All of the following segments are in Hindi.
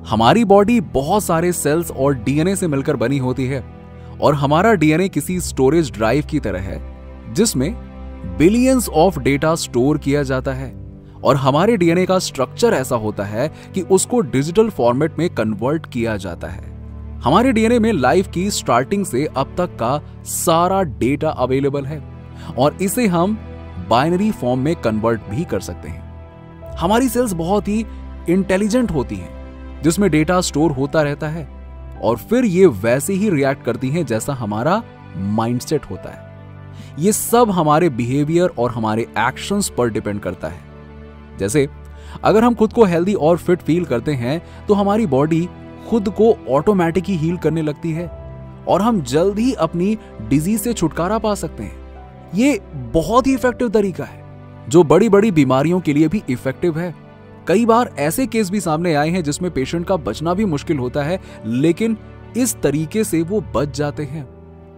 हमारी बॉडी बहुत सारे सेल्स और डीएनए से मिलकर बनी होती है और हमारा डीएनए किसी स्टोरेज ड्राइव की तरह है जिसमें बिलियंस ऑफ डेटा स्टोर किया जाता है। और हमारे डीएनए का स्ट्रक्चर ऐसा होता है कि उसको डिजिटल फॉर्मेट में कन्वर्ट किया जाता है। हमारे डीएनए में लाइफ की स्टार्टिंग से अब तक का सारा डेटा अवेलेबल है और इसे हम बाइनरी फॉर्म में कन्वर्ट भी कर सकते हैं। हमारी सेल्स बहुत ही इंटेलिजेंट होती हैं जिसमें डेटा स्टोर होता रहता है और फिर ये वैसे ही रिएक्ट करती हैं जैसा हमारा माइंडसेट होता है। ये सब हमारे बिहेवियर और हमारे एक्शंस पर डिपेंड करता है। जैसे अगर हम खुद को हेल्दी और फिट फील करते हैं तो हमारी बॉडी खुद को ऑटोमेटिक ही हील करने लगती है और हम जल्द ही अपनी डिजीज से छुटकारा पा सकते हैं। ये बहुत ही इफेक्टिव तरीका है जो बड़ी बड़ी बीमारियों के लिए भी इफेक्टिव है। कई बार ऐसे केस भी सामने आए हैं जिसमें पेशेंट का बचना भी मुश्किल होता है, लेकिन इस तरीके से वो बच जाते हैं।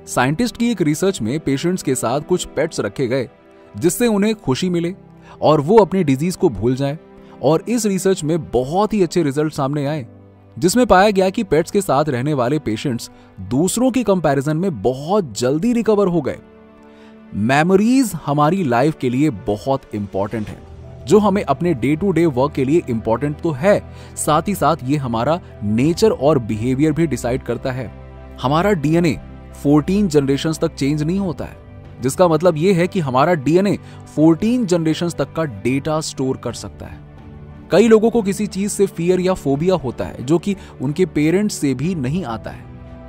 साइंटिस्ट की एक रिसर्च में पेशेंट्स के साथ कुछ पेट्स रखे गए जिससे उन्हें खुशी मिले और वो अपनी डिजीज को भूल जाएं। और इस रिसर्च में बहुत ही अच्छे रिजल्ट सामने आए जिसमें पाया गया कि पेट्स के साथ रहने वाले पेशेंट्स दूसरों की कंपैरिजन में बहुत जल्दी रिकवर हो गए। मेमोरीज हमारी लाइफ के लिए बहुत इंपॉर्टेंट है, जो हमें अपने डे टू डे वर्क के लिए इंपॉर्टेंट तो है, साथ ही साथ ये हमारा नेचर और बिहेवियर भी डिसाइड करता है। हमारा डीएनए 14 जनरेशंस तक चेंज नहीं होता है, जिसका मतलब ये है कि हमारा डीएनए 14 जनरेशंस तक का डेटा स्टोर कर सकता है। कई लोगों को किसी चीज से फियर या फोबिया होता है जो कि उनके पेरेंट्स से भी नहीं आता है।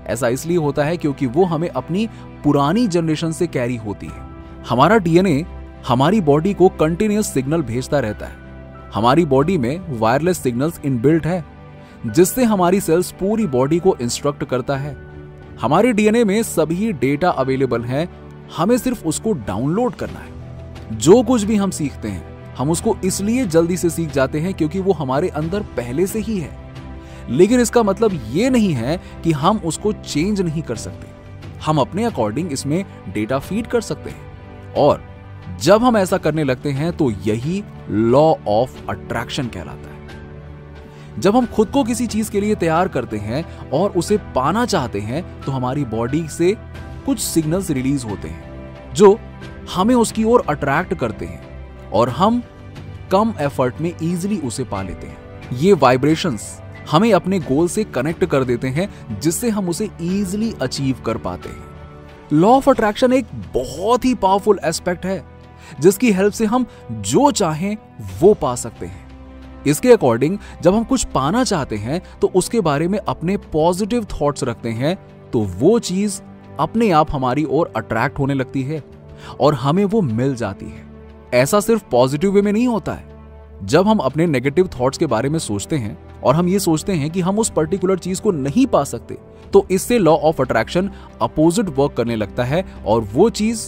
ऐसा इसलिए होता है क्योंकि वो हमें अपनी पुरानी जनरेशन से कैरी होती है। हमारा डीएनए हमारी बॉडी को कंटिन्यूअस सिग्नल भेजता रहता है। हमारी बॉडी में वायरलेस सिग्नल्स इनबिल्ट है जिससे हमारी सेल्स पूरी बॉडी को इंस्ट्रक्ट करता है। हमारे डीएनए में सभी डेटा अवेलेबल है, हमें सिर्फ उसको डाउनलोड करना है। जो कुछ भी हम सीखते हैं हम उसको इसलिए जल्दी से सीख जाते हैं क्योंकि वो हमारे अंदर पहले से ही है, लेकिन इसका मतलब ये नहीं है कि हम उसको चेंज नहीं कर सकते। हम अपने अकॉर्डिंग इसमें डेटा फीड कर सकते हैं और जब हम ऐसा करने लगते हैं तो यही लॉ ऑफ अट्रैक्शन कहलाता है। जब हम खुद को किसी चीज के लिए तैयार करते हैं और उसे पाना चाहते हैं तो हमारी बॉडी से कुछ सिग्नल्स रिलीज होते हैं जो हमें उसकी ओर अट्रैक्ट करते हैं और हम कम एफर्ट में इजीली उसे पा लेते हैं। ये वाइब्रेशंस हमें अपने गोल से कनेक्ट कर देते हैं जिससे हम उसे इजीली अचीव कर पाते हैं। लॉ ऑफ अट्रैक्शन एक बहुत ही पावरफुल एस्पेक्ट है जिसकी हेल्प से हम जो चाहें वो पा सकते हैं। इसके अकॉर्डिंग जब हम कुछ पाना चाहते हैं तो उसके बारे में अपने पॉजिटिव थॉट्स रखते हैं तो वो चीज अपने आप हमारी ओर अट्रैक्ट होने लगती है और हमें वो मिल जाती है। ऐसा सिर्फ पॉजिटिव वे में नहीं होता है। जब हम अपने नेगेटिव थॉट्स के बारे में सोचते हैं और हम ये सोचते हैं कि हम उस पर्टिकुलर चीज को नहीं पा सकते तो इससे law of attraction opposite work करने लगता है और वो चीज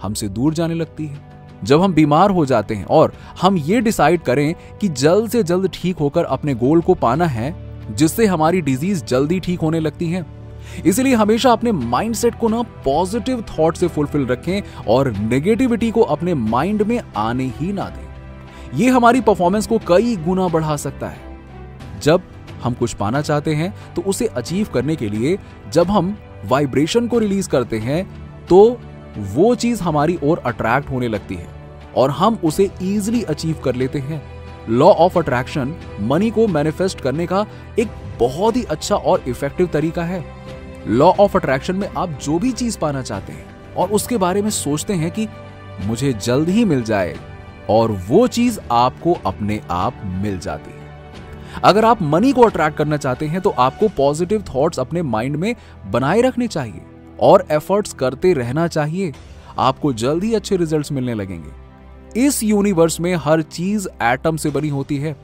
हमसे दूर जाने लगती है। जब हम बीमार हो जाते हैं और हम ये डिसाइड करें कि जल्द से जल्द ठीक होकर अपने गोल को पाना है जिससे हमारी डिजीज जल्दी ठीक होने लगती है। इसलिए हमेशा अपने माइंडसेट को ना पॉजिटिव थॉट से फुलफिल रखें और नेगेटिविटी को अपने माइंड में आने ही ना दें। ये हमारी परफॉर्मेंस को कई गुना बढ़ा सकता है। जब हम कुछ पाना चाहते हैं तो उसे अचीव करने के लिए जब हम वाइब्रेशन को रिलीज करते हैं तो वो चीज हमारी ओर अट्रैक्ट होने लगती है और हम उसे इजीली अचीव कर लेते हैं। लॉ ऑफ अट्रैक्शन मनी को मैनिफेस्ट करने का एक बहुत ही अच्छा और इफेक्टिव तरीका है। लॉ ऑफ अट्रैक्शन में आप जो भी चीज पाना चाहते हैं और उसके बारे में सोचते हैं कि मुझे जल्द ही मिल जाए और वो चीज आपको अपने आप मिल जाती है। अगर आप मनी को अट्रैक्ट करना चाहते हैं तो आपको पॉजिटिव थॉट्स अपने माइंड में बनाए रखने चाहिए और एफर्ट्स करते रहना चाहिए। आपको जल्द ही अच्छे रिजल्ट्स मिलने लगेंगे। इस यूनिवर्स में हर चीज एटम से बनी होती है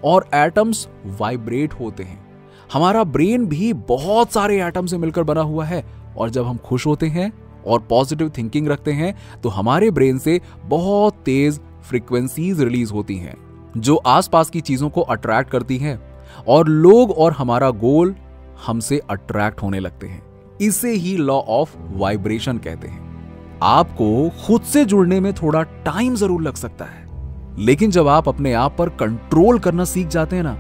और एटम्स वाइब्रेट होते हैं। हमारा ब्रेन भी बहुत सारे एटम से मिलकर बना हुआ है और जब हम खुश होते हैं और पॉजिटिव थिंकिंग रखते हैं तो हमारे ब्रेन से बहुत तेज फ्रीक्वेंसीज रिलीज होती हैं जो आसपास की चीजों को अट्रैक्ट करती हैं और लोग और हमारा गोल हमसे अट्रैक्ट होने लगते हैं। इसे ही लॉ ऑफ वाइब्रेशन कहते हैं। आपको खुद से जुड़ने में थोड़ा टाइम जरूर लग सकता है, लेकिन जब आप अपने आप पर कंट्रोल करना सीख जाते हैं ना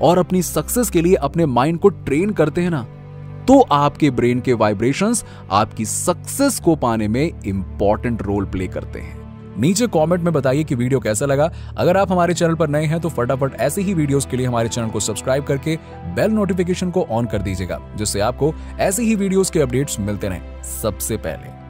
और अपनी सक्सेस के लिए अपने माइंड को ट्रेन करते हैं ना, तो आपके ब्रेन के वाइब्रेशंस आपकी सक्सेस को पाने में इंपॉर्टेंट रोल प्ले करते हैं। नीचे कमेंट में बताइए कि वीडियो कैसा लगा। अगर आप हमारे चैनल पर नए हैं तो फटाफट ऐसे ही वीडियोस के लिए हमारे चैनल को सब्सक्राइब करके बेल नोटिफिकेशन को ऑन कर दीजिएगा, जिससे आपको ऐसे ही वीडियोस के अपडेट्स मिलते रहें सबसे पहले।